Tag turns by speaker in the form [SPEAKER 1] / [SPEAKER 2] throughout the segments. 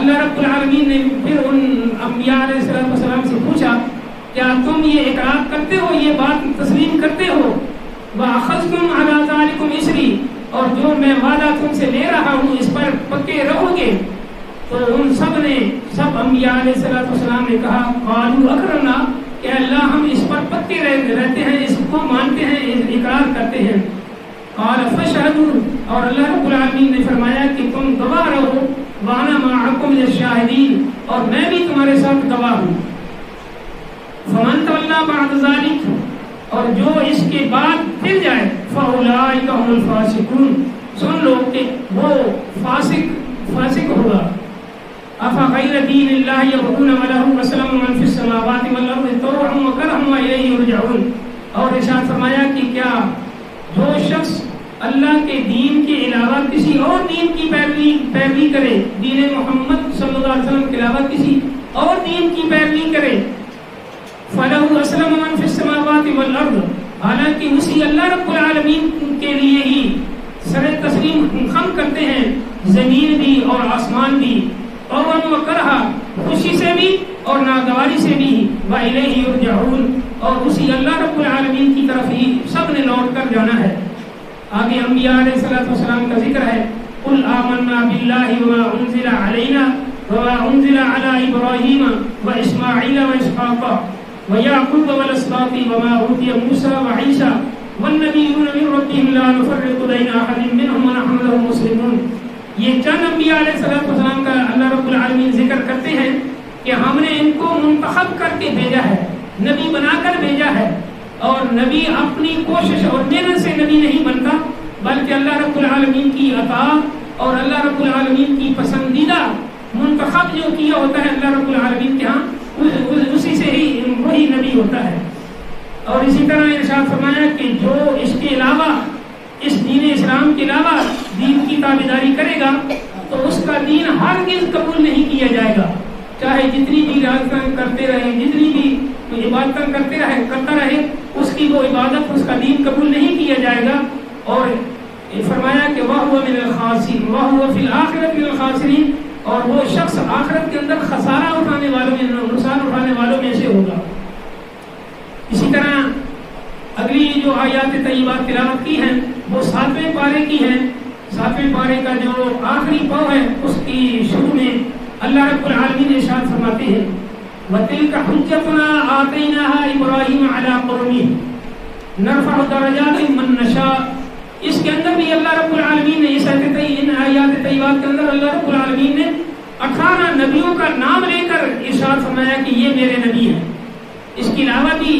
[SPEAKER 1] اللہ رب العالمین نے پھر ان انبیاء علیہ السلام سے پوچھا کیا تم یہ اقرار کرتے ہو, یہ بات تسلیم کرتے ہو؟ وَأَخَذْتُمْ عَلَىٰ ذَلِكُمْ إِصْرِي, اور جو میں وعدہ تم سے لے رہا ہوں اس پر پکے رہو گے؟ تو ان سب انبیاء علیہ السلام نے کہا قالوا اقررنا, کہ اللہ ہم اس پر پکے رہتے ہیں, اس کو مانتے ہیں, اقرار کرتے ہیں. قال فاشهدوا, اور اللہ رب العالمین نے فرمایا کہ تم گواہ رہو, وانا معکم من الشاہدین, اور میں بھی تمہارے ساتھ گواہ ہوں. فمن تولى بعد ذلك, اور جو اس کے بعد پھر جائے, فاولئک هم الفاسقون, سن لو کہ وہ فاسق ہوگا. افغیر دین اللہ یبغون وله اسلم من فی السماوات والارض طوعا وکرها والیہ یرجعون. اور ارشاد فرمایا کہ کیا جو شخص اللہ کے دین کے علاوہ کسی اور دین کی پیروی کرے, دین محمد صلی اللہ علیہ وسلم کے علاوہ کسی اور دین کی پیروی کرے, فَلَهُ أَسْلَمَ مَنْ فِي السَّمَاوَاتِ وَالْأَرْضِ, حالانکہ اسی اللہ رب العالمین کے لیے ہی سر تسلیم خم کرتے ہیں زمین بھی اور آسمان بھی, اور خوشی سے بھی اور ناگواری سے بھی, وَإِلَيْهِ يُرْجَعُونَ, اور اسی اللہ رب العالمین کی طرف ہی سب نے لوٹ کر جانا ہے. آگے انبیاء علیہ السلام کا ذکر ہے. قُلْ آمَنَّا بِاللَّهِ وَمَا أُنزِلَ عَلَيْنَا وَمَا أُنزِلَ عَلَىٰ إِبْرَاهِيمَ وَإِسْمَاعِيلَ وَإِسْحَاقَ وَيَعْقُوبَ وَالْأَسْبَاطِ وَمَا أُوتِيَ مُوسَىٰ وَعِيسَىٰ وَالنَّبِيُّونَ مِن رَّبِّهِمْ لَا نُفَرِّقُ بَيْنَ أَحَدٍ مِّنْهُمْ وَنَحْنُ لَهُ مُسْلِمُونَ. یہ چند انبیاء علیہ السلام کا اللہ رب العالمین ذکر کرتے ہیں کہ ہم نے ان کو منتخب کر کے بھیجا ہے, نبی بنا کر بھیجا ہے, اور نبی اپنی کوشش اور محنت سے نبی نہیں بنتا, بلکہ اللہ رب العالمین کی عطا اور اللہ رب العالمین کی پسندیدہ منتخب جو کیا ہوتا ہے اللہ رب العالمین کے ہاں, اسی سے ہی وہی نبی ہوتا ہے. اور اسی طرح ارشاد فرمایا کہ جو اس کے علاوہ, اس دین اسلام کے علاوہ دین کی تابعداری کرے گا تو اس کا دین ہرگز قبول نہیں کیا جائے گا, چاہے جتنی بھی عبادتیں کرتے رہے, جتنی بھی عبادتیں کرتا رہے, اس کی وہ عبادت, اس کا دین قبول نہیں کیا جائے گا. اور فرمایا کہ وَهُوَ مِنَ الْخَاسِرِينَ وَهُوَ فِي الْآخِرَةِ مِنَ الْخَاسِرِينَ, اور وہ شخص آخرت کے اندر خسارہ اٹھانے والوں میں, نقصان اٹھانے والوں میں سے ہوگا. اسی طرح اگلی جو آیات طیبات تلاوت کی ہیں وہ 7ویں پارے کی ہیں. 7ویں پارے کا جو آخری پاؤ ہے اس کی شروع میں اللہ رب العالمین ارشاد فرماتے ہیں وَتِلْكَ حُجَّتُنَا آتَيْنَاهَا إِبْرَاهِيمَ عَلَىٰ قَوْمِهِ نَرْفَعُ دَرَجَاتٍ مَن نَّشَاءُ. اس کے اندر بھی اللہ رب العالمین نے ان آیات طیبات کے اندر اللہ رب العالمین نے 18 نبیوں کا نام لے کر ارشاد فرمایا کہ یہ میرے نبی ہیں. اس کے علاوہ بھی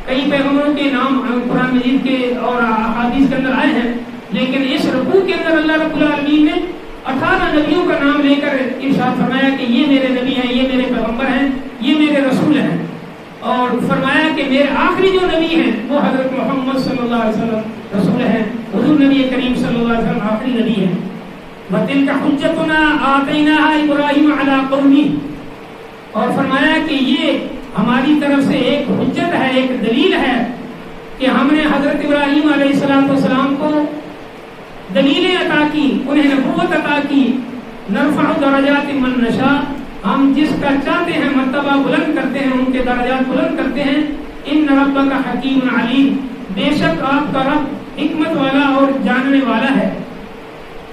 [SPEAKER 1] کئی پیغمبروں کے نام قرآن مجید کے اور احادیث کے اندر آئے ہیں, لیکن اس رکوع کے اندر اللہ رب العالمین نے 18 نبیوں کا نام لے کر ارشاد فرمایا کہ یہ میرے نبی ہیں, یہ میرے پیغمبر ہیں, یہ میرے رسول ہیں. اور فرمایا کہ میرے آخری جو نبی ہیں وہ حضرت محمد صلی اللہ علیہ وسلم رسول ہیں, حضور نبی کریم صلی اللہ علیہ وسلم آخری نبی ہیں. وَتِلْكَ حُجَّتُنَا آتَيْنَاهَا إِبْرَاهِيمَ عَلَىٰ قَوْمِهِ, اور فرمایا کہ یہ ہماری طرف سے ایک حجت ہے, ایک دلیل ہے کہ ہم نے حضرت ابراہیم علیہ السلام کو دلیلیں عطا کی, انہیں نبوت عطا کی. نرفع درجات من نشاء, ہم جس کا چاہتے ہیں مرتبہ بلند کرتے ہیں, ان کے درجات بلند کرتے ہیں. ان ربک حکیم علیم, بے شک آپ کا رب حکمت والا اور جاننے والا ہے.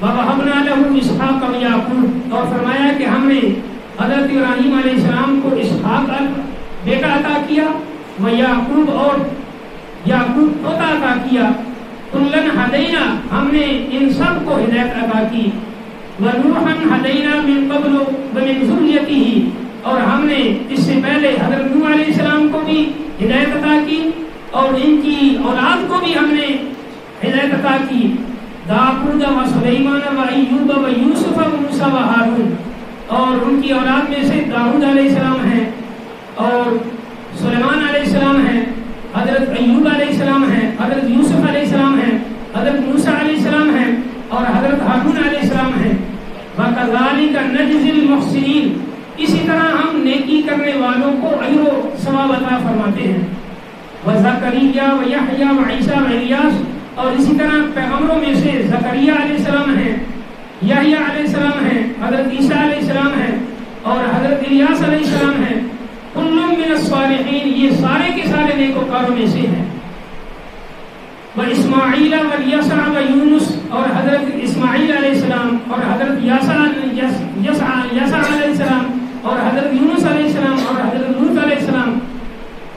[SPEAKER 1] وَوَهَبْنَا لَهُ إِسْحَاقَ وَيَعْقُوبَ, اور فرمایا کہ ہم نے حضرت ابراہیم علیہ السلام کو اسحاق بیٹا عطا کیا, وَيَعْقُوب, اور یعقوب پوتا عطا کیا. کُلًّا ہدینا, ہم نے ان سب کو ہدایت عطا کی. وَنُوحًا ہدینا من قبل ومن ذُرِّيَّتِهِ, اور ہم نے اس سے پہلے حضرت نوح علیہ السلام کو بھی ہدایت عطا کی اور ان کی اولاد کو بھی ہم نے ہدایت عطا کی. داؤد و سلیمان و ایوب و یوسف و موسیٰ و ہارون, اور ان کی اولاد میں سے داؤد علیہ السلام ہیں اور سلیمان علیہ السلام ہیں, حضرت ایوب علیہ السلام ہیں, حضرت یوسف علیہ السلام ہیں, حضرت موسیٰ علیہ السلام ہیں اور حضرت ہارون علیہ السلام ہیں. وَكَذَلِكَ نَجْزِي الْمُحْسِنِينَ, اسی طرح ہم نیکی کرنے والوں کو اجر و ثواب عطا فرماتے ہیں. وَزَكَرِيَّا وَيَحْيَا وَعِيسَىٰ وَإِلْيَاسَ, اور اسی طرح پیغمبروں میں سے زکریا علیہ السلام ہیں, یحییٰ علیہ السلام ہیں، حضرت عیسیٰ علیہ السلام ہیں اور حضرت الیاس علیہ السلام ہیں. کل من الصالحین، یہ سارے کے سارے نیکوکاروں میں سے ہیں. واسماعیل والیسع ویونس، اور حضرت اسماعیل علیہ السلام اور حضرت یسع علیہ السلام اور حضرت یونس علیہ السلام اور حضرت لوط علیہ السلام.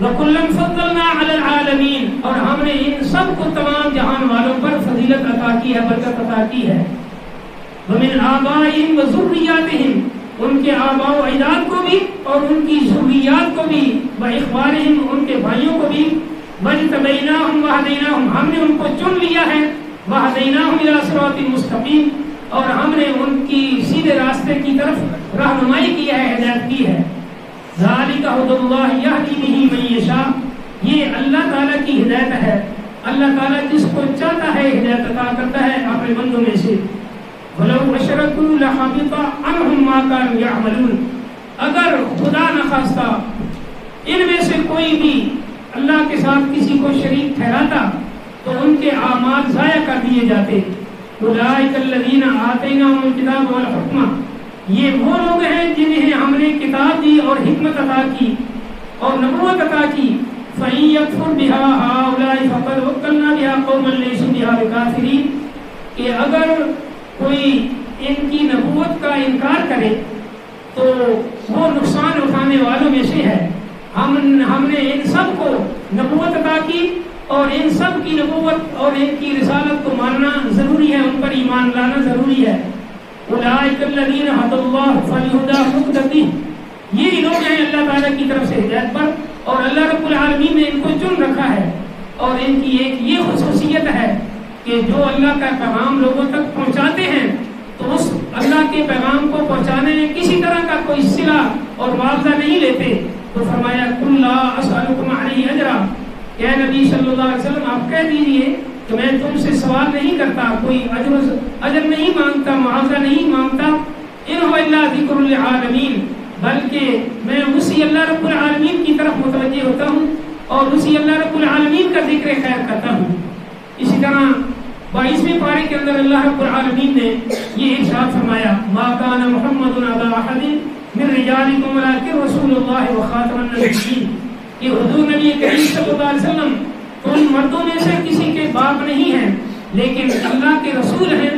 [SPEAKER 1] وَكُلًّا فَضَّلْنَا عَلَى الْعَالَمِينَ، اور ہم نے ان سب کو تمام جہان والوں پر فضیلت عطا کی ہے، برکت عطا کی ہے. وَمِنْ آبَائِهِمْ وَذُرِّيَّاتِهِمْ، ان کے آباء و اجداد کو بھی اور ان کی ذریات کو بھی. وَإِخْوَانِهِمْ، ان کے بھائیوں کو بھی. وَاجْتَبَيْنَاهُمْ وَهَدَيْنَاهُمْ، ہم نے ان کو چن لیا ہے. وَهَدَيْنَاهُمْ إِلَىٰ صِرَاطٍ مُسْتَقِيمٍ، اور ہم نے ان کی سیدھے راستے کی طرف رہنمائی کی ہے، ہدایت کی ہے. ذَلِكَ هُدَى اللَّهِ يَهْدِي بِهِ مَن يَشَاءُ، یہ اللہ تعالیٰ کی ہدایت ہے. اللہ تعالیٰ جس کو چاہتا ہے ہدایت عطا کرتا ہے اپنے بندوں میں سے. وَلَوْ أَشْرَكُوا لَحَبِطَ عَنْهُمْ مَا كَانُوا يَعْمَلُونَ، اگر خدا نخواستہ ان میں سے کوئی بھی اللہ کے ساتھ کسی کو شریک ٹھہراتا تو ان کے اعمال ضائع کر دیے جاتے. اولئک الذین آتیناہم الکتاب والحکمہ، یہ وہ لوگ ہیں جنہیں ہم نے کتاب دی اور حکمت عطا کی اور نبوت عطا کی. فَإِن يَكْفُرْ بِهَا هَؤُلَاءِ فَقَدْ وَكَّلْنَا بِهَا قَوْمًا لَيْسُوا بِهَا بِكَافِرِينَ، کہ اگر کوئی ان کی نبوت کا انکار کرے تو وہ نقصان اٹھانے والوں میں سے ہے. ہم نے ان سب کو نبوت عطا کی اور ان سب کی نبوت اور ان کی رسالت کو ماننا ضروری ہے، ان پر ایمان لانا ضروری ہے. اولئک الذین ھدی اللہ فبہداہ مقتدی، یہ لوگ ہیں اللہ تعالیٰ کی طرف سے ہدایت پر، اور اللہ رب العالمین نے ان کو چن رکھا ہے. اور ان کی ایک یہ خصوصیت ہے کہ جو اللہ کا پیغام لوگوں تک پہنچاتے ہیں تو اس اللہ کے پیغام کو پہنچانے میں کسی طرح کا کوئی صلہ اور معاوضہ نہیں لیتے. تو فرمایا قل لا اسألکم علیہ اجرا، کہ نبی صلی اللہ علیہ وسلم آپ کہہ دیجیے کہ میں تم سے سوال نہیں کرتا، کوئی اجر نہیں مانگتا، معاوضہ نہیں مانگتا. ان هو الا ذکر للعالمین، بلکہ میں اسی اللہ رب العالمین کی طرف متوجہ ہوتا ہوں اور اسی اللہ رب العالمین کا ذکر خیر کرتا ہوں. اسی طرح 22ویں پارے کے اندر اللہ رب العالمین نے یہ ارشاد فرمایا ما کان محمد ابا احد من رجالکم ولکن رسول اللہ وخاتم النبیین، کہ حضور نبی کریم صلی اللہ علیہ وسلم ان مردوں میں سے کسی کے باپ نہیں ہیں لیکن اللہ کے رسول ہیں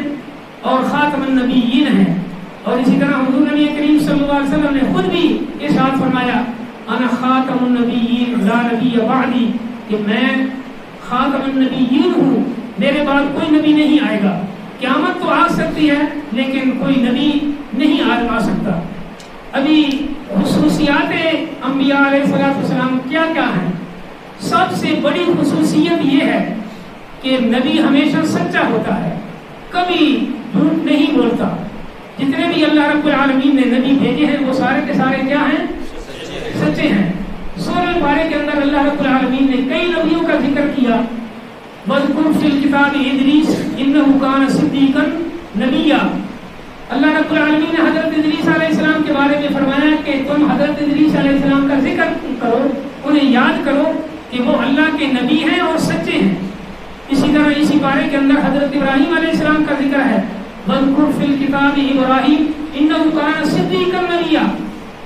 [SPEAKER 1] اور خاتم النبیین ہیں. اور اسی طرح حضور نبی کریم صلی اللہ علیہ وسلم نے خود بھی ارشاد فرمایا انا خاتم النبیین لا نبی بعدی، کہ میں خاتم النبیین ہوں، میرے بعد کوئی نبی نہیں آئے گا. قیامت تو آ سکتی ہے لیکن کوئی نبی نہیں آ سکتا. ابھی خصوصیات انبیاء علیہ السلام کیا کیا ہیں؟ سب سے بڑی خصوصیت یہ ہے کہ نبی ہمیشہ سچا ہوتا ہے، کبھی جھوٹ نہیں بولتا. جتنے بھی اللہ رب العالمین نے نبی بھیجے ہیں وہ سارے کے سارے کیا ہیں؟ سچے ہیں. سورہ پارے کے اندر اللہ رب العالمین نے کئی نبیوں کا ذکر کیا. وَاذْكُرْ فِي الْكِتَابِ إِدْرِيسَ إِنَّهُ كَانَ صِدِّيقًا نَبِيًّا، اللہ رب العالمین نے حضرت ادریس علیہ السلام کے بارے میں فرمایا کہ تم حضرت ادریس علیہ السلام کا ذکر کرو، انہیں یاد کرو کہ وہ اللہ کے نبی ہیں اور سچے ہیں. اسی طرح اسی پارے کے اندر حضرت ابراہیم علیہ السلام کا ذکر ہے وَاذْكُرْ فِي الْكِتَابِ إِبْرَاهِيمَ إِنَّهُ كَانَ صِدِّيقًا نَبِيًّا،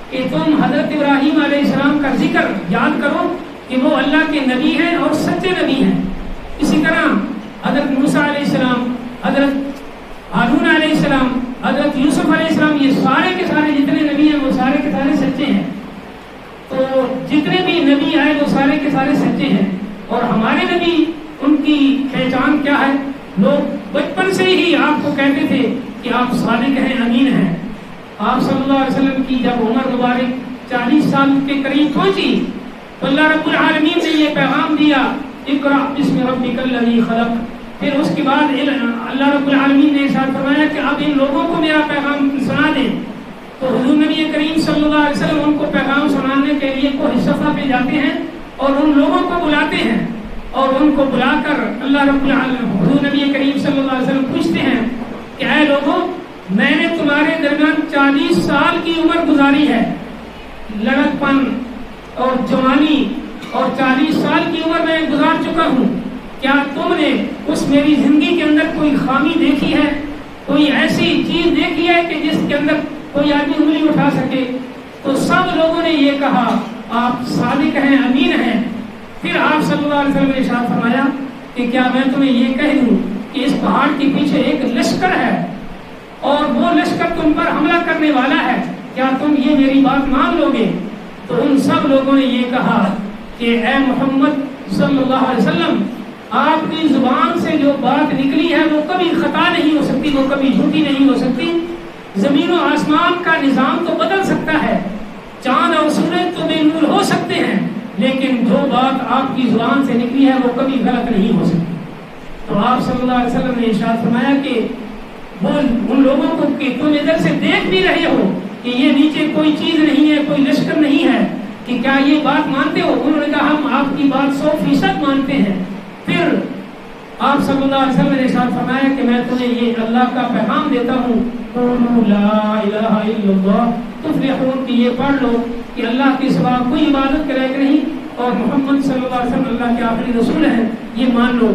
[SPEAKER 1] کہ تم حضرت ابراہیم علیہ السلام کا ذکر یاد کرو کہ وہ اللہ کے نبی ہیں اور سچے نبی ہیں. اسی طرح حضرت موسیٰ علیہ السلام، حضرت ہارون علیہ السلام، حضرت یوسف علیہ السلام، یہ سارے کے سارے جتنے نبی ہیں وہ سارے کے سارے سچے ہیں. تو جتنے بھی نبی آئے وہ سارے کے سارے سچے ہیں. اور ہمارے نبی ان کی پہچان کیا ہے؟ لوگ بچپن سے ہی آپ کو کہتے تھے کہ آپ صادق ہیں، امین ہیں. آپ صلی اللہ علیہ وسلم کی جب عمر مبارک 40 سال کے قریب پہنچی تو اللہ رب العالمین نے یہ پیغام دیا اقرأ بسم ربک الذی خلق. پھر اس کے بعد اللہ رب العالمین نے ارشاد فرمایا کہ اب ان لوگوں کو میرا پیغام سنا دیں. تو حضور نبی کریم صلی اللہ علیہ وسلم ان کو پیغام سنانے کے لیے کوہ صفا پہ جاتے ہیں اور ان لوگوں کو بلاتے ہیں اور ان کو بلا کر اللہ رب العالمین حضور نبی کریم صلی اللہ علیہ وسلم پوچھتے ہیں کہ اے لوگوں، میں نے تمہارے درمیان 40 سال کی عمر گزاری ہے، لڑک پن اور جوانی اور 40 سال کی عمر میں گزار چکا ہوں. کیا تم نے اس میری زندگی کے اندر کوئی خامی دیکھی ہے؟ کوئی ایسی چیز دیکھی ہے کہ جس کے اندر کوئی آدمی انگلی اٹھا سکے؟ تو سب لوگوں نے یہ کہا آپ صادق ہیں، امین ہیں۔ پھر آپ صلی اللہ علیہ وسلم نے ارشاد فرمایا کہ کیا میں تمہیں یہ کہہ دوں کہ اس پہاڑ کے پیچھے ایک لشکر ہے اور وہ لشکر تم پر حملہ کرنے والا ہے، کیا تم یہ میری بات مان لو گے؟ تو ان سب لوگوں نے یہ کہا کہ اے محمد صلی اللہ علیہ وسلم، آپ کی زبان سے جو بات نکلی ہے وہ کبھی خطا نہیں ہو سکتی، وہ کبھی جھوٹی نہیں ہو سکتی۔ زمین و آسمان کا نظام تو بدل سکتا ہے، چاند اور سورج تو بے نور ہو سکتے ہیں، لیکن جو بات آپ کی زبان سے نکلی ہے وہ کبھی غلط نہیں ہو سکتی۔ تو آپ صلی اللہ علیہ وسلم نے ارشاد فرمایا کہ وہ ان لوگوں کو کہ تم ادھر سے دیکھ بھی رہے ہو کہ یہ نیچے کوئی چیز نہیں ہے، کوئی لشکر نہیں ہے، کہ کیا یہ بات مانتے ہو؟ انہوں نے کہا ہم آپ کی بات 100% مانتے ہیں۔ پھر آپ صلی اللہ علیہ وسلم نے ارشاد فرمایا کہ میں تمہیں یہ اللہ کا پیغام دیتا ہوں، قولوا لا الہ الا اللہ تفلحون، کہ یہ پڑھ لو کہ اللہ کے سوا کوئی عبادت کے لائق نہیں اور محمد صلی اللہ علیہ وسلم اللہ کے آخری رسول ہیں، یہ مان لو۔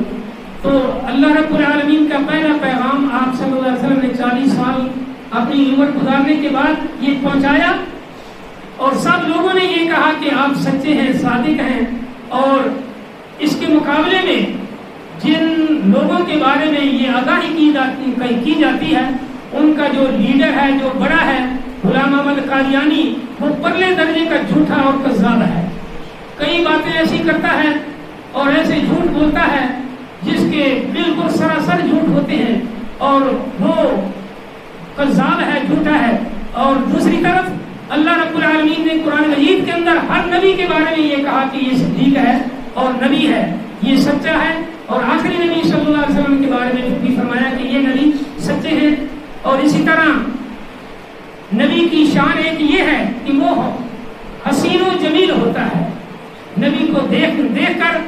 [SPEAKER 1] تو اللہ رب العالمین کا پہلا پیغام آپ صلی اللہ علیہ وسلم نے 40 سال اپنی عمر گزارنے کے بعد یہ پہنچایا، اور سب لوگوں نے یہ کہا کہ آپ سچے ہیں، صادق ہیں۔ اور اس کے مقابلے میں جن لوگوں کے بارے میں یہ آگاہی کی جاتی ہے، ان کا جو لیڈر ہے، جو بڑا ہے، غلام احمد قادیانی، وہ پرلے درجے کا جھوٹا اور کذاب ہے۔ کئی باتیں ایسی کرتا ہے اور ایسے جھوٹ بولتا ہے جس کے بالکل سراسر جھوٹ ہوتے ہیں، اور وہ کذاب ہے، جھوٹا ہے۔ اور دوسری طرف اللہ رب العالمین نے قرآن مجید کے اندر ہر نبی کے بارے میں یہ کہا کہ یہ صدیق ہے اور نبی ہے، یہ سچا ہے، اور آخری نبی صلی اللہ علیہ وسلم کے بارے میں بھی فرمایا کہ یہ نبی سچے ہیں۔ اور اسی طرح نبی کی شان ایک یہ ہے کہ وہ حسین و جمیل ہوتا ہے، نبی کو دیکھ کر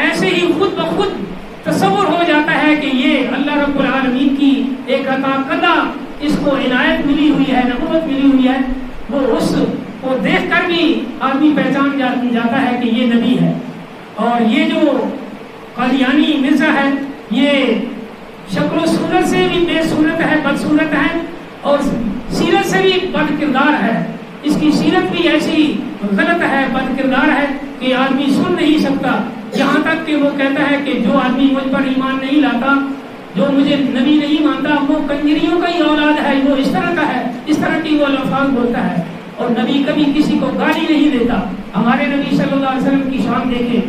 [SPEAKER 1] ایسے ہی خود بخود تصور ہو جاتا ہے کہ یہ اللہ رب العالمین کی ایک عطا کردہ، اس کو عنایت ملی ہوئی ہے، نبوت ملی ہوئی ہے، وہ اس کو دیکھ کر بھی آدمی پہچان جاتا ہے کہ یہ نبی ہے۔ اور یہ جو قادیانی مرزا ہے، یہ شکل و صورت سے بھی بے صورت ہے، بدصورت ہے، اور سیرت سے بھی بد کردار ہے۔ اس کی سیرت بھی ایسی غلط ہے، بد کردار ہے کہ آدمی سن نہیں سکتا، یہاں تک کہ وہ کہتا ہے کہ جو آدمی مجھ پر ایمان نہیں لاتا، جو مجھے نبی نہیں مانتا، وہ کنجریوں کا ہی اولاد ہے، وہ اس طرح کا ہے، اس طرح کی وہ الفاظ بولتا ہے۔ اور نبی کبھی کسی کو گالی نہیں دیتا۔ ہمارے نبی صلی اللہ علیہ وسلم کی شان دیکھیں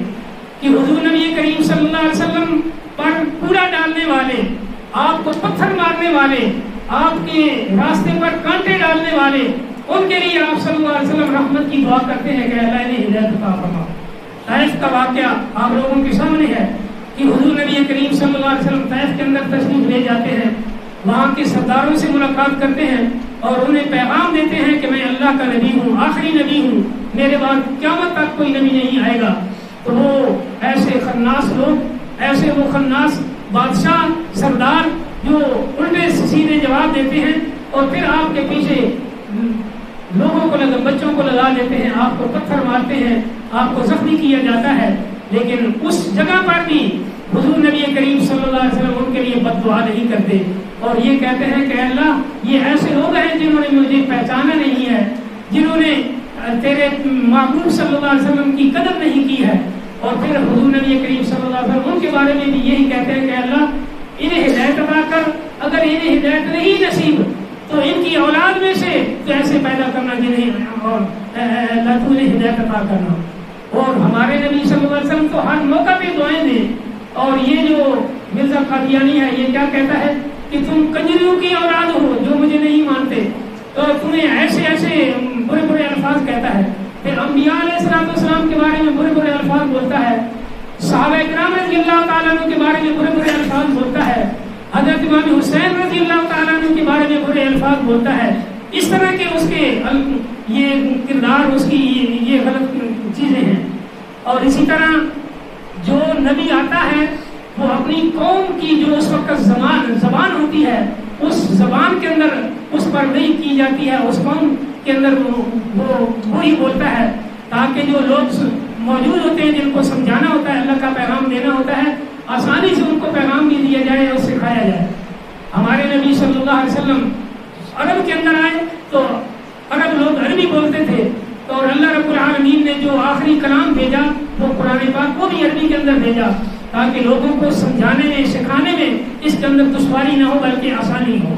[SPEAKER 1] کہ حضور نبی کریم صلی اللہ علیہ وسلم پر کوڑا ڈالنے والے، آپ کو پتھر مارنے والے، آپ کے راستے پر کانٹے ڈالنے والے، ان کے لیے آپ صلی اللہ علیہ وسلم رحمت کی دعا کرتے ہیں کہ اللہ نے ہدایت عطا فرما۔ طائف کا واقعہ آپ لوگوں کے سامنے ہے کہ حضور نبی کریم صلی اللہ علیہ وسلم طائف کے اندر تشریف لے جاتے ہیں، وہاں کے سرداروں سے ملاقات کرتے ہیں اور انہیں پیغام دیتے ہیں کہ میں اللہ کا نبی ہوں، آخری نبی ہوں، میرے بعد قیامت تک کوئی نبی نہیں آئے گا۔ تو وہ ایسے خناس لوگ، ایسے وہ خناس بادشاہ، سردار جو الٹے سیدھے جواب دیتے ہیں اور پھر آپ کے پیچھے لوگوں کو بچوں کو لگا دیتے ہیں، آپ کو پتھر مارتے ہیں، آپ کو زخمی کیا جاتا ہے۔ لیکن اس جگہ پر بھی حضور نبی کریم صلی اللہ علیہ وسلم ان کے لیے بد دعا نہیں کرتے اور یہ کہتے ہیں کہ اللہ یہ ایسے لوگ ہیں جنہوں نے مجھے پہچانا نہیں ہے، جنہوں نے تیرے محبوب صلی اللہ علیہ وسلم کی قدر نہیں کی ہے۔ اور پھر حضور نبی کریم صلی اللہ علیہ وسلم ان کے بارے میں بھی یہی کہتے ہیں کہ اللہ انہیں ہدایت عطا کر، اگر انہیں ہدایت نہیں نصیب تو ان کی اولاد میں سے تو ایسے پیدا کرنا جنہیں اور اللہ تو انہیں ہدایت عطا کرنا۔ اور ہمارے نبی صلی اللہ علیہ وسلم تو ہر موقع پہ دعائیں دیں۔ اور یہ جو مرزا قادیانی ہے یہ کیا کہتا ہے کہ تم کنجریوں کی اولاد ہو جو مجھے نہیں مانتے، تو تمہیں ایسے ایسے برے برے الفاظ کہتا ہے۔ پھر انبیاء علیہ السلام کے بارے میں برے برے الفاظ بولتا ہے، صحابہ کرام رضی اللہ تعالیٰ عنہ کے بارے میں برے برے الفاظ بولتا ہے، حضرت امام حسین رضی اللہ تعالیٰ عنہ کے بارے میں برے الفاظ بولتا ہے۔ اس طرح کے اس کے یہ کردار، اس کی یہ غلط چیزیں ہیں۔ اور اسی طرح جو نبی آتا ہے وہ اپنی قوم کی جو اس وقت زبان ہوتی ہے، اس زبان کے اندر اس پر وحی کی جاتی ہے، اس قوم کے اندر وہ وہی بولتا ہے تاکہ جو لوگ موجود ہوتے ہیں جن کو سمجھانا ہوتا ہے، اللہ کا پیغام دینا ہوتا ہے، آسانی سے ان کو پیغام بھی دیا جائے اور سکھایا جائے۔ ہمارے نبی صلی اللہ علیہ وسلم عرب کے اندر آئے تو عرب لوگ عربی بولتے تھے، تو اور اللہ رب العالمین نے جو آخری کلام بھیجا وہ قرآن پاک کو بھی عربی کے اندر بھیجا تاکہ لوگوں کو سمجھانے میں سکھانے میں اس کے اندر دشواری نہ ہو بلکہ آسانی ہو۔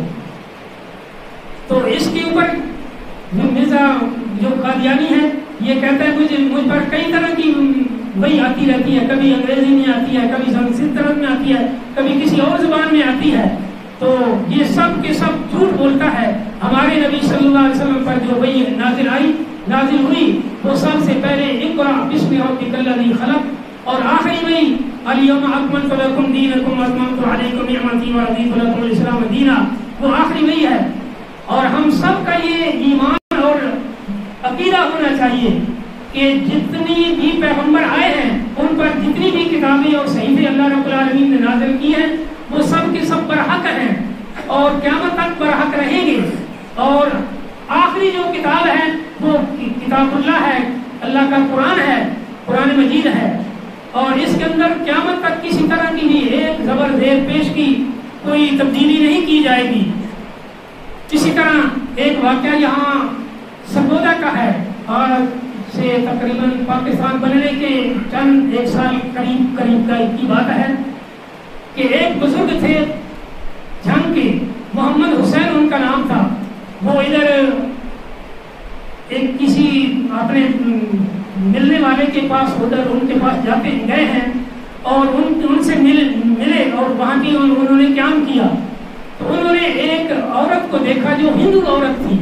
[SPEAKER 1] تو اس کے اوپر جو مرزا جو قادیانی ہے یہ کہتا ہے مجھ پر کئی طرح کی وہی آتی رہتی ہے، کبھی انگریزی میں آتی ہے، کبھی سنسکرت میں آتی ہے، کبھی کسی اور زبان میں آتی ہے، تو یہ سب کے سب جھوٹ بولتا ہے۔ ہمارے نبی صلی اللہ علیہ وسلم پر جو وہی نازل ہوئی وہ سب سے پہلے اقرأ باسم ربک الذی خلق، اور آخری وہی الیوم اکملت لکم دینکم واتممت علیکم نعمتی ورضیت لکم الاسلام دینا، وہ آخری وہی ہے۔ اور ہم سب کا یہ ایمان اور عقیدہ ہونا چاہیے کہ جتنی بھی پیغمبر آئے ہیں ان پر جتنی بھی کتابیں اور صحیفے اللہ رب العالمین نے نازل کی ہیں وہ سب کے سب برحق ہیں اور قیامت تک برحق رہیں گے۔ اور آخری جو کتاب ہے وہ کتاب اللہ ہے، اللہ کا قرآن ہے، قرآن مجید ہے، اور اس کے اندر قیامت تک کسی طرح کی بھی ایک زبر زیر پیش کی کوئی تبدیلی نہیں کی جائے گی۔ اسی طرح ایک واقعہ یہاں سرگودا کا ہے، اور سے تقریباً پاکستان بننے کے چند ایک سال قریب کی بات ہے کہ ایک بزرگ تھے جنگ کے، محمد حسین ان کا نام تھا، وہ ادھر ایک کسی اپنے ملنے والے کے پاس ادھر ان کے پاس گئے ہیں اور ان سے ملے اور وہاں کی انہوں نے قیام کیا، تو انہوں نے ایک عورت کو دیکھا جو ہندو عورت تھی۔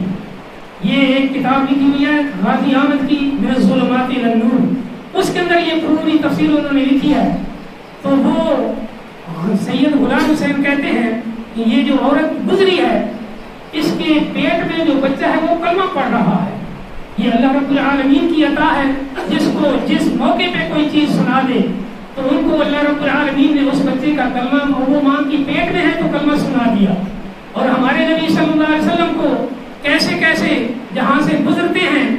[SPEAKER 1] یہ ایک کتاب لکھی ہوئی ہے غازی احمد کی من الظلمات الی النور، اس کے اندر یہ پوری تفصیل انہوں نے لکھی ہے۔ تو وہ سید غلام حسین کہتے ہیں کہ یہ جو عورت گزری ہے اس کے پیٹ میں جو بچہ ہے وہ کلمہ پڑھ رہا ہے۔ یہ اللہ رب العالمین کی عطا ہے، جس کو جس موقع پہ کوئی چیز سنا دے تو ان کو اللہ رب العالمین نے اس بچے کا کلمہ، وہ ماں کی پیٹ میں ہے تو کلمہ سنا دیا۔ اور ہمارے نبی صلی اللہ علیہ وسلم کو کیسے کیسے جہاں سے گزرتے ہیں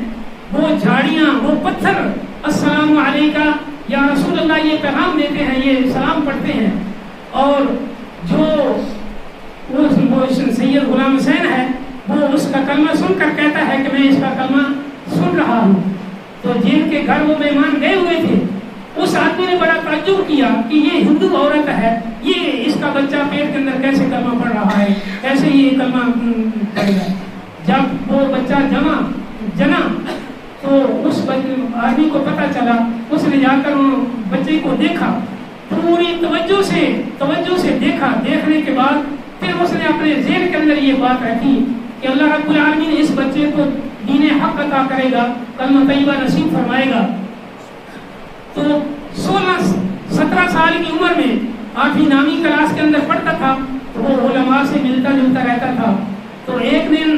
[SPEAKER 1] وہ جھاڑیاں، وہ پتھر السلام علیکہ یا رسول اللہ یہ پیغام دیتے ہیں، یہ سلام پڑھتے ہیں۔ اور جو سید غلام حسین ہے وہ اس کا کلمہ سن کر کہتا ہے کہ میں اس کا کلمہ سن رہا ہوں۔ تو جن کے گھر وہ مہمان گئے ہوئے تھے اس آدمی نے بڑا تعجب کیا کہ یہ ہندو عورت ہے، یہ اس کا بچہ پیٹ کے اندر کیسے کلمہ پڑھ رہا ہے، کیسے یہ کلمہ پڑھے گا۔ جب وہ بچہ جنا تو اس آدمی کو پتہ چلا، اس نے جا کر بچے کو دیکھا، پوری توجہ سے دیکھا، دیکھنے کے بعد پھر اس نے اپنے ذہن کے اندر یہ بات رکھی کہ اللہ رب العالمین اس بچے کو دین حق عطا کرے گا، کلمہ طیبہ نصیب فرمائے گا۔ تو 16-17 سال کی عمر میں 8ویں 9ویں کلاس کے اندر پڑھتا تھا، تو وہ علماء سے ملتا جلتا رہتا تھا۔ تو ایک دن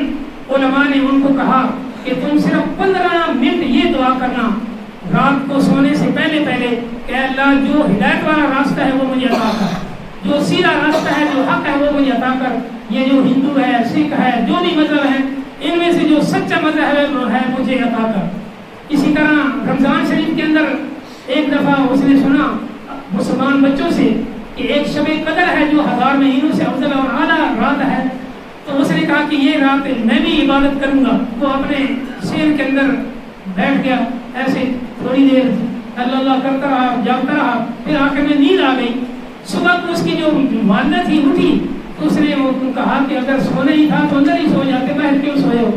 [SPEAKER 1] علماء نے ان کو کہا کہ تم صرف 15 منٹ یہ دعا کرنا رات کو سونے سے پہلے کہ اللہ جو ہدایت والا راستہ ہے وہ مجھے عطا کر، جو سیدھا راستہ ہے، جو حق ہے وہ مجھے عطا کر۔ یہ جو ہندو ہے، سکھ ہے، جو بھی مذہب ہے، ان میں سے جو سچا مذہب ہے مجھے عطا کر۔ اسی طرح رمضان شریف کے اندر ایک دفعہ اس نے سنا مسلمان بچوں سے کہ ایک شب قدر ہے جو 1000 مہینوں سے افضل اور اعلیٰ رات ہے، تو اس نے کہا کہ یہ رات میں بھی عبادت کروں گا۔ وہ اپنے شیر کے اندر بیٹھ گیا، ایسے تھوڑی دیر اللہ کرتا رہا، جاگتا رہا، پھر آخر میں نیند آ گئی۔ صبح کو اس کی جو والدہ تھی اٹھی تو اس نے وہ کہا کہ اگر سونا ہی تھا تو اندر ہی سو جاتے، باہر کیوں سوئے ہو؟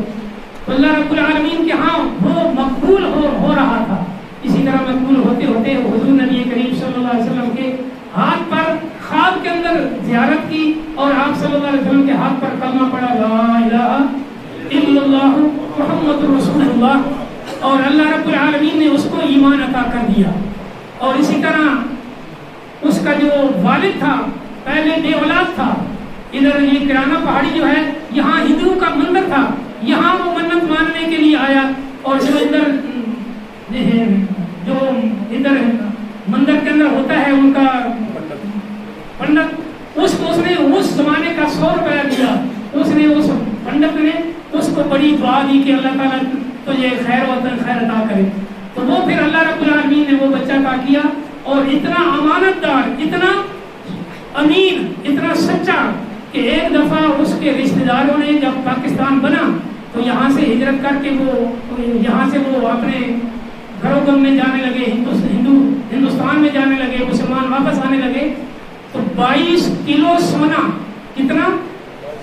[SPEAKER 1] تو اللہ رب العالمین کے ہاں وہ مقبول ہو رہا تھا۔ اسی طرح مقبول ہوتے ہوتے حضور نبی کریم صلی اللہ علیہ وسلم کے ہاتھ پر خواب کے اندر زیارت کی اور آپ صلی اللہ علیہ وسلم کے ہاتھ پر کلمہ پڑھا لا الہ الا اللہ محمد رسول اللہ، اور اللہ رب العالمین نے اس کو ایمان عطا کر دیا۔ اور اسی طرح اس کا جو والد تھا پہلے بے اولاد تھا، ادھر یہ کرانہ پہاڑی جو ہے یہاں ہندوؤں کا مندر تھا، یہاں وہ منت ماننے کے لیے آیا، اور جو ادھر مندر کے اندر ہوتا ہے ان کا پنڈت، اس نے اس زمانے کا 100 روپیہ دیا، اس نے اس پنڈت نے اس کو بڑی دعا دی کہ اللہ تعالیٰ تجھے خیر عطا کرے۔ تو وہ پھر اللہ رب العالمین نے وہ بچہ عطا کیا، اور اتنا امانت دار، اتنا امین، اتنا سچا کہ ایک دفعہ اس کے رشتہ داروں نے جب پاکستان بنا تو یہاں سے ہجرت کر کے یہاں سے وہ اپنے گھروں میں جانے لگے، ہندوستان میں جانے لگے، مسلمان واپس آنے لگے تو 22 کلو سونا، کتنا؟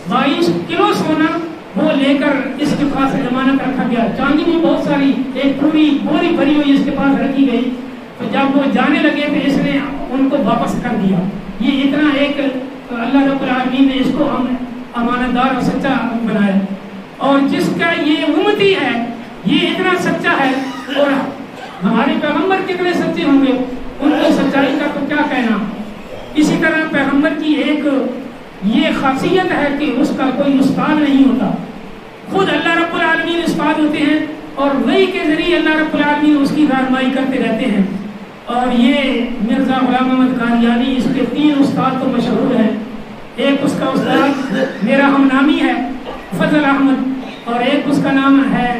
[SPEAKER 1] 22 کلو سونا وہ لے کر اس کے پاس ضمانت رکھا گیا، چاندی بھی بہت ساری ایک پوری بوری بھری ہوئی اس کے پاس رکھی گئی، تو جب وہ جانے لگے تو اس نے ان کو واپس کر دیا۔ یہ اتنا ایک اللہ رب العالمین نے اس کو امانت دار اور سچا بنایا، اور جس کا یہ امتی ہے یہ اتنا سچا ہے، اور ہمارے پیغمبر کتنے سچے ہوں گے، ان کی سچائی کا تو کیا کہنا۔ اسی طرح پیغمبر کی ایک یہ خاصیت ہے کہ اس کا کوئی استاد نہیں ہوتا، خود اللہ رب العالمین استاد ہوتے ہیں، اور وحی کے ذریعے اللہ رب العالمین اس کی رہنمائی کرتے رہتے ہیں۔ اور یہ مرزا غلام احمد قادیانی، اس کے 3 استاد تو مشہور ہیں، ایک اس کا استاد میرا ہم نامی ہے فضل احمد، اور ایک اس کا نام ہے،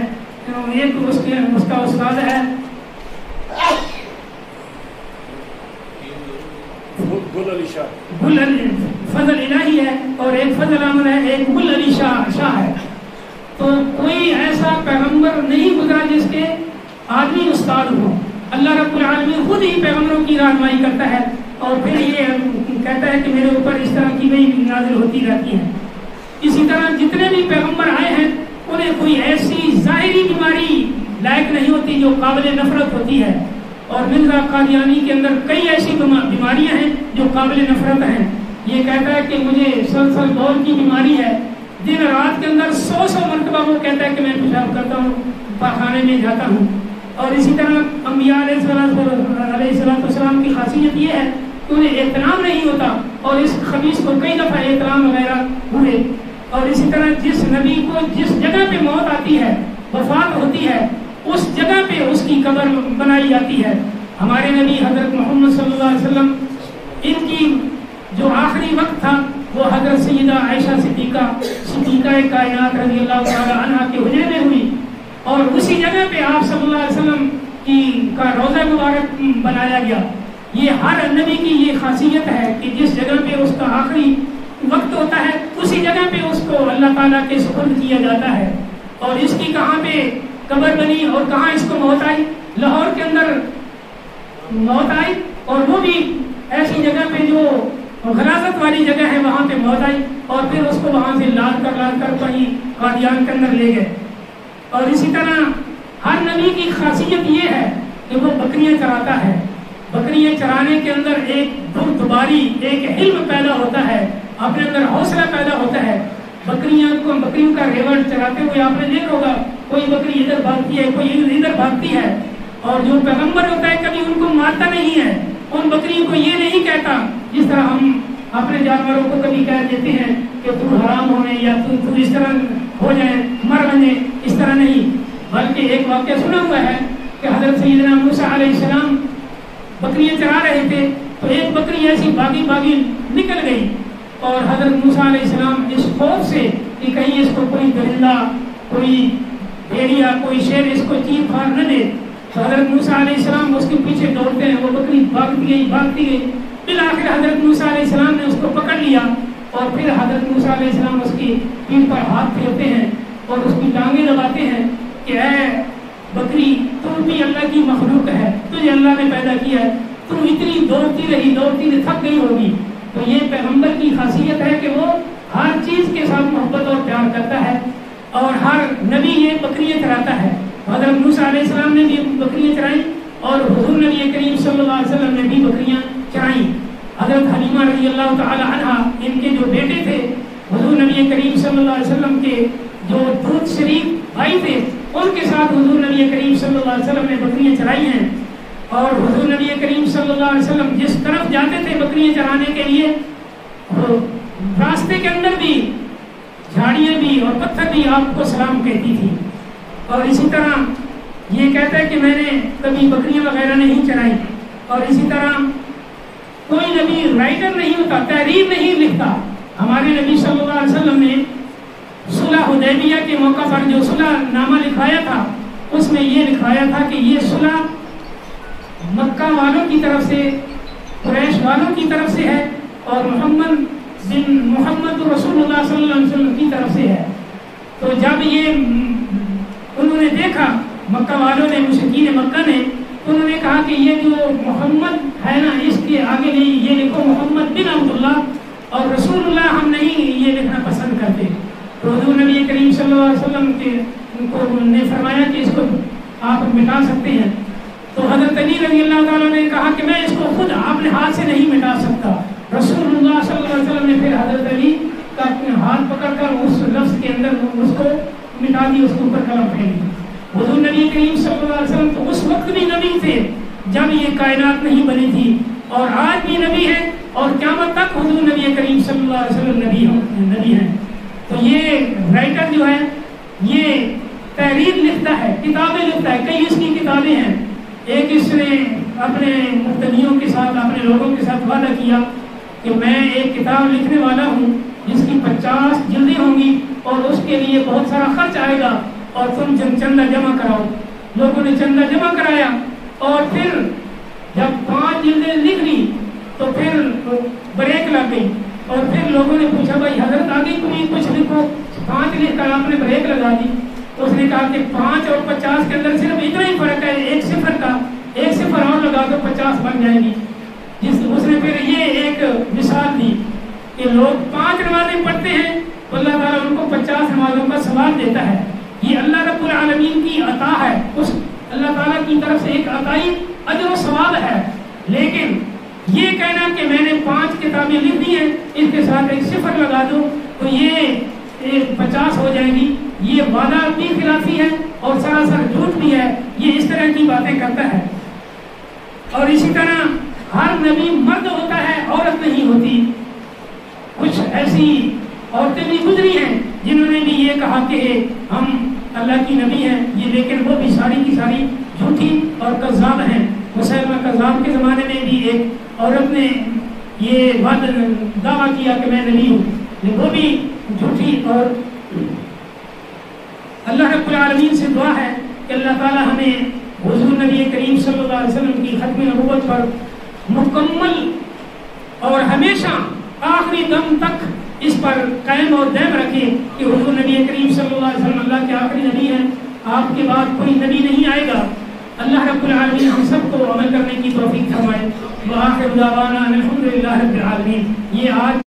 [SPEAKER 1] ایک اس کا استاد ہے فضل الہی ہے، اور ایک فضل احمد ہے، ایک گل علی شاہ ہے۔ تو کوئی ایسا پیغمبر نہیں گزرا جس کے آدمی استاد ہو، اللہ رب العالمین خود ہی پیغمبروں کی رہنمائی کرتا ہے، اور پھر یہ کہتا ہے کہ میرے اوپر اس طرح کی وحی نازل ہوتی رہتی ہے۔ اسی طرح جتنے بھی پیغمبر آئے ہیں انہیں کوئی ایسی ظاہری بیماری لائق نہیں ہوتی جو قابل نفرت ہوتی ہے، اور مرزا قادیانی کے اندر کئی ایسی بیماریاں ہیں جو قابل نفرت ہیں۔ یہ کہتا ہے کہ مجھے سلسل بول کی بیماری ہے، دن رات کے اندر 100 مرتبہ وہ کہتا ہے کہ میں پیشاب کرتا ہوں، پاخانے میں جاتا ہوں۔ اور اسی طرح انبیاء علیہ السلام کی خاصیت یہ ہے کہ انہیں احترام نہیں ہوتا، اور اس خبیث کو کئی دفعہ احترام وغیرہ ہوئے۔ اور اسی طرح جس نبی کو جس جگہ پہ موت آتی ہے، وفات ہوتی ہے، اس جگہ پہ اس کی قبر بنائی جاتی ہے۔ ہمارے نبی حضرت محمد صلی اللہ علیہ وسلم، ان کی جو آخری وقت تھا وہ حضرت سیدہ عائشہ صدیقہ کائنات رضی اللہ تعالی عنہا کے حجرے میں ہوئی، اور اسی جگہ پہ آپ صلی اللہ علیہ وسلم کا روضہ مبارک بنایا گیا۔ یہ ہر نبی کی یہ خاصیت ہے کہ جس جگہ پہ اس کا آخری وقت ہوتا ہے اسی جگہ پہ اس کو اللہ تعالیٰ کے سپرد کیا جاتا ہے۔ اور اس کی کہاں پہ قبر بنی اور کہاں اس کو موت آئی؟ لاہور کے اندر موت آئی، اور وہ بھی ایسی جگہ پہ جو غلاظت والی جگہ ہے وہاں پہ موت آئی، اور پھر اس کو وہاں سے لاد کر کہیں قادیان کے اندر لے گئے۔ اور اسی طرح ہر نبی کی خاصیت یہ ہے کہ وہ بکریاں چراتا ہے۔ بکریاں چرانے کے اندر ایک بردباری، ایک علم پیدا ہوتا ہے، اپنے اندر حوصلہ پیدا ہوتا ہے۔ بکریوں کا ریوڑ چراتے ہوئے آپ نے دیکھا ہوگا، کوئی بکری ادھر بھاگتی ہے، کوئی ادھر بھاگتی ہے، اور جو پیغمبر ہوتا ہے کبھی ان کو مارتا نہیں ہے، ان بکریوں کو یہ نہیں کہتا جس طرح ہم اپنے جانوروں کو کبھی کہہ دیتے ہیں کہ تو حرام ہونے یا تو اس طرح ہو جائے، مر بنے، اس طرح نہیں۔ بلکہ ایک واقعہ سنا ہوا ہے کہ حضرت سیدنا موسیٰ علیہ السلام بکریاں چرا رہے تھے تو ایک بکری ایسی بھاگی نکل گئی، اور حضرت موسیٰ علیہ السلام اس خوف سے کہ کہیں اس کو کوئی درندہ، کوئی بھیڑیا، کوئی شیر اس کو چیر پھاڑ نہ دے، تو حضرت موسیٰ علیہ السلام اس کے پیچھے دوڑتے ہیں، وہ بکری بھاگتی گئی، بالآخر حضرت موسیٰ علیہ السلام نے اس کو پکڑ لیا، اور پھر حضرت موسیٰ علیہ السلام اس کی پیٹھ پر ہاتھ پھیرتے ہیں اور اس کی ٹانگیں دباتے ہیں کہ اے بکری، تو بھی اللہ کی مخلوق ہے، تجھے اللہ نے پیدا کیا ہے، تو اتنی دوڑتی رہی تھک گئی ہوگی۔ تو یہ پیغمبر کی خاصیت ہے کہ وہ ہر چیز کے ساتھ محبت اور پیار کرتا ہے، اور ہر نبی یہ بکریاں چراتا ہے۔ حضرت موسیٰ علیہ السلام نے بھی بکریاں چرائیں، اور حضور نبی کریم صلی اللہ علیہ وسلم نے بھی بکریاں چرائیں۔ حضرت حلیمہ رضی اللہ تعالی عنہ، ان کے جو بیٹے تھے حضور نبی کریم صلی اللہ علیہ وسلم کے جو دودھ شریف بھائی تھے، ان کے ساتھ حضور نبی کریم صلی اللہ علیہ وسلم نے بکریاں چرائی ہیں۔ اور حضور نبی کریم صلی اللہ علیہ وسلم جس طرف جاتے تھے بکریاں چرانے کے لیے، راستے کے اندر بھی جھاڑیاں بھی اور پتھر بھی آپ کو سلام کہتی تھی۔ اور اسی طرح یہ کہتا ہے کہ میں نے کبھی بکریاں وغیرہ نہیں چرائی۔ اور اسی طرح کوئی نبی رائٹر نہیں ہوتا، تحریر نہیں لکھتا۔ ہمارے نبی صلی اللہ علیہ وسلم نے صلح حدیبیہ کے موقع پر جو صلح نامہ لکھوایا تھا، اس میں یہ لکھوایا تھا کہ یہ صلح مکہ والوں کی طرف سے، قریش والوں کی طرف سے ہے، اور محمد بن محمد رسول اللہ صلی اللہ علیہ وسلم کی طرف سے ہے۔ تو جب یہ انہوں نے دیکھا، مکہ والوں نے، مشرکین مکہ نے، انہوں نے کہا کہ یہ جو محمد ہے نا، اس کے آگے نہیں یہ لکھو محمد بن عبداللہ اور رسول اللہ ہم نہیں یہ لکھنا پسند کرتے۔ تو حضور نبی کریم صلی اللہ علیہ وسلم کو نے فرمایا کہ اس کو آپ مٹا سکتے ہیں۔ تو حضرت علی رضی اللہ تعالیٰ نے کہا کہ میں اس کو خود اپنے ہاتھ سے نہیں مٹا سکتا۔ رسول اللہ صلی اللہ علیہ وسلم نے پھر حضرت علی کا اپنے ہاتھ پکڑ کر اس لفظ کے اندر اس کو مٹا دی، اس کے اوپر قلم پھینک دی۔ حضور نبی کریم صلی اللہ علیہ وسلم تو اس وقت بھی نبی تھے جب یہ کائنات نہیں بنی تھی، اور آج بھی نبی ہے، اور قیامت تک حضور نبی کریم صلی اللہ علیہ وسلم نبی ہیں۔ تو یہ رائٹر جو ہے یہ تحریر لکھتا ہے، کتابیں لکھتا ہے، کئی اس کی کتابیں ہیں۔ ایک اس نے اپنے مقتدیوں کے ساتھ، اپنے لوگوں کے ساتھ وعدہ کیا کہ میں ایک کتاب لکھنے والا ہوں جس کی 50 جلدیں ہوں گی اور اس کے لیے بہت سارا خرچ آئے گا، اور تم چندہ جمع کراؤ۔ لوگوں نے چندہ جمع کرایا، اور پھر جب 5 جلدیں لکھ لی تو پھر بریک لگ گئی، اور پھر لوگوں نے پوچھا بھائی حضرت آگے تم کچھ لکھو، 5 لکھ کر آپ نے بریک لگا دی۔ تو اس نے کہا کہ 5 اور 50 کے اندر صرف اتنا ہی فرق ہے، ایک صفر کا، ایک صفر اور لگا دو 50 بن جائے گی۔ اس نے پھر یہ ایک مثال دی کہ لوگ 5 نمازیں پڑھتے ہیں تو اللہ تعالیٰ ان کو 50 نمازوں کا ثواب دیتا ہے۔ یہ اللہ رب العالمین کی عطا ہے، اس اللہ تعالیٰ کی طرف سے ایک عطائی اجر و ثواب ہے۔ لیکن یہ کہنا کہ میں نے 5 کتابیں لکھ دی ہیں، اس کے ساتھ ایک صفر لگا دو تو یہ 50 ہو جائے گی، یہ وعدہ بھی خلافی ہے اور سراسر جھوٹ بھی ہے۔ یہ اس طرح کی باتیں کرتا ہے۔ اور اسی طرح ہر نبی مرد ہوتا ہے، عورت نہیں ہوتی۔ کچھ ایسی عورتیں بھی گزری ہیں جنہوں نے بھی یہ کہا کہ ہم اللہ کی نبی ہیں، یہ لیکن وہ بھی ساری کی ساری جھوٹی اور کذاب ہیں۔ مسلمہ کذاب کے زمانے میں بھی ایک عورت نے یہ دعویٰ کیا کہ میں نبی ہوں، وہ بھی جھوٹی۔ اور اللہ رب العالمین سے دعا ہے کہ اللہ تعالی ہمیں حضور نبی کریم صلی اللہ علیہ وسلم کی ختم نبوت پر مکمل اور ہمیشہ آخری دم تک اس پر قائم اور دائم رکھے کہ حضور نبی کریم صلی اللہ علیہ وسلم اللہ کے آخری نبی ہیں، آپ کے بعد کوئی نبی نہیں آئے گا۔ اللہ رب العالمین ہم سب کو عمل کرنے کی توفیق فرمائے۔ وآخر دعوانا الحمدللہ رب العالمین۔ یہ آج